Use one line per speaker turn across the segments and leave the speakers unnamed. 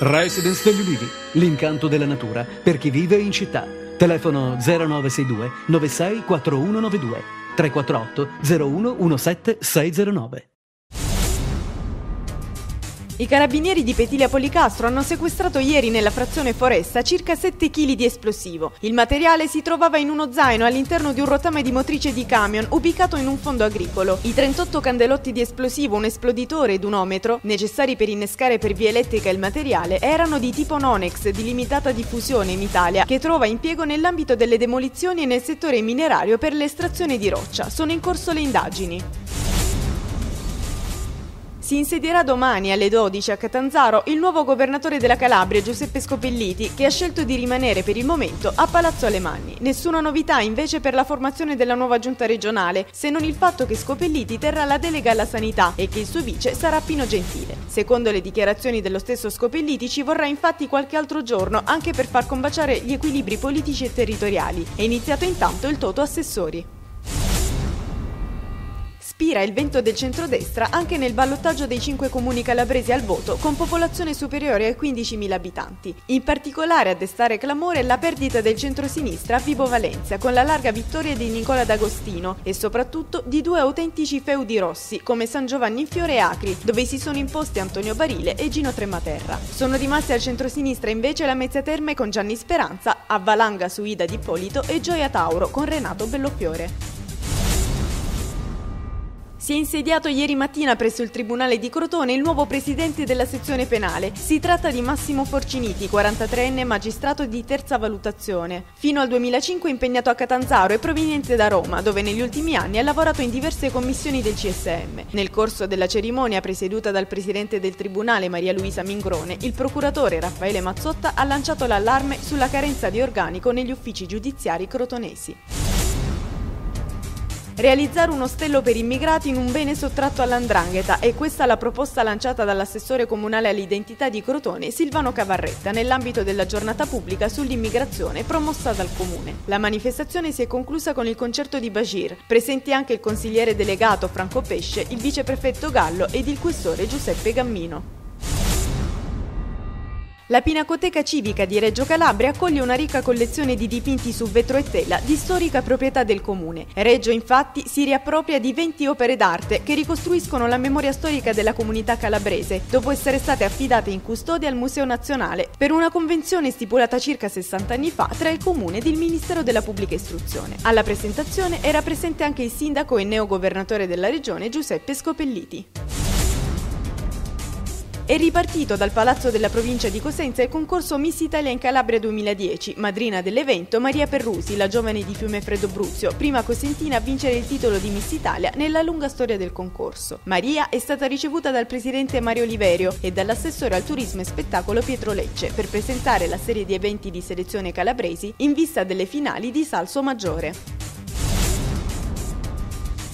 Residence degli Ulivi, l'incanto della natura per chi vive in città. Telefono 0962 96 4192 348 01 17 609.
I carabinieri di Petilia Policastro hanno sequestrato ieri nella frazione Foresta circa 7 kg di esplosivo. Il materiale si trovava in uno zaino all'interno di un rotame di motrice di camion ubicato in un fondo agricolo. I 38 candelotti di esplosivo, un esploditore ed un ometro, necessari per innescare per via elettrica il materiale, erano di tipo Nonex di limitata diffusione in Italia, che trova impiego nell'ambito delle demolizioni e nel settore minerario per l'estrazione di roccia. Sono in corso le indagini. Si insedierà domani alle 12 a Catanzaro il nuovo governatore della Calabria, Giuseppe Scopelliti, che ha scelto di rimanere per il momento a Palazzo Alemanni. Nessuna novità invece per la formazione della nuova giunta regionale, se non il fatto che Scopelliti terrà la delega alla sanità e che il suo vice sarà Pino Gentile. Secondo le dichiarazioni dello stesso Scopelliti ci vorrà infatti qualche altro giorno anche per far combaciare gli equilibri politici e territoriali. È iniziato intanto il toto assessori. Spira il vento del centrodestra anche nel ballottaggio dei 5 comuni calabresi al voto con popolazione superiore ai 15.000 abitanti. In particolare a destare clamore la perdita del centrosinistra a Vibo Valentia con la larga vittoria di Nicola D'Agostino e soprattutto di 2 autentici feudi rossi come San Giovanni in Fiore e Acri, dove si sono imposti Antonio Barile e Gino Trematerra. Sono rimasti al centrosinistra invece la Mezzia Terme con Gianni Speranza, a Valanga su Ida Di Polito e Gioia Tauro con Renato Bellofiore. Si è insediato ieri mattina presso il Tribunale di Crotone il nuovo presidente della sezione penale. Si tratta di Massimo Forciniti, 43enne magistrato di terza valutazione. Fino al 2005 impegnato a Catanzaro e proveniente da Roma, dove negli ultimi anni ha lavorato in diverse commissioni del CSM. Nel corso della cerimonia presieduta dal presidente del Tribunale Maria Luisa Mingrone, il procuratore Raffaele Mazzotta ha lanciato l'allarme sulla carenza di organico negli uffici giudiziari crotonesi. Realizzare un ostello per immigrati in un bene sottratto all''ndrangheta è questa la proposta lanciata dall'assessore comunale all'identità di Crotone Silvano Cavarretta nell'ambito della giornata pubblica sull'immigrazione promossa dal comune. La manifestazione si è conclusa con il concerto di Bashir, presenti anche il consigliere delegato Franco Pesce, il viceprefetto Gallo ed il questore Giuseppe Gammino. La Pinacoteca Civica di Reggio Calabria accoglie una ricca collezione di dipinti su vetro e tela di storica proprietà del comune. Reggio infatti si riappropria di 20 opere d'arte che ricostruiscono la memoria storica della comunità calabrese, dopo essere state affidate in custodia al Museo Nazionale per una convenzione stipulata circa 60 anni fa tra il comune ed il Ministero della Pubblica Istruzione. Alla presentazione era presente anche il sindaco e neogovernatore della regione Giuseppe Scopelliti. È ripartito dal Palazzo della Provincia di Cosenza il concorso Miss Italia in Calabria 2010. Madrina dell'evento Maria Perrusi, la giovane di Fiumefreddo Bruzio, prima cosentina a vincere il titolo di Miss Italia nella lunga storia del concorso. Maria è stata ricevuta dal presidente Mario Oliverio e dall'assessore al turismo e spettacolo Pietro Lecce per presentare la serie di eventi di selezione calabresi in vista delle finali di Salso Maggiore.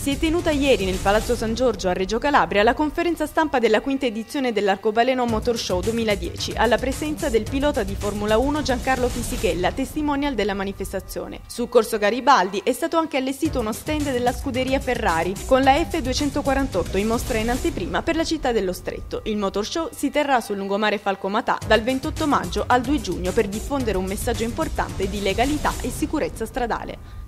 Si è tenuta ieri nel Palazzo San Giorgio a Reggio Calabria la conferenza stampa della quinta edizione dell'Arcobaleno Motor Show 2010, alla presenza del pilota di Formula 1 Giancarlo Fisichella, testimonial della manifestazione. Su Corso Garibaldi è stato anche allestito uno stand della scuderia Ferrari, con la F248 in mostra in anteprima per la città dello Stretto. Il Motor Show si terrà sul lungomare Falcomatà dal 28 maggio al 2 giugno per diffondere un messaggio importante di legalità e sicurezza stradale.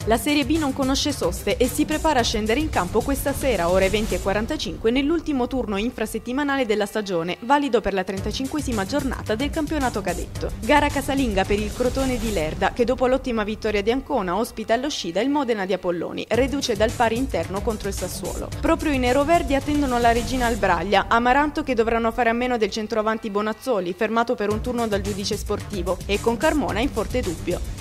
La Serie B non conosce soste e si prepara a scendere in campo questa sera, ore 20:45, nell'ultimo turno infrasettimanale della stagione, valido per la 35esima giornata del campionato cadetto. Gara casalinga per il Crotone di Lerda, che dopo l'ottima vittoria di Ancona ospita allo Scida il Modena di Apolloni, reduce dal pari interno contro il Sassuolo. Proprio i neroverdi attendono la regina Albraglia, Amaranto che dovranno fare a meno del centroavanti Bonazzoli, fermato per un turno dal giudice sportivo, e con Carmona in forte dubbio.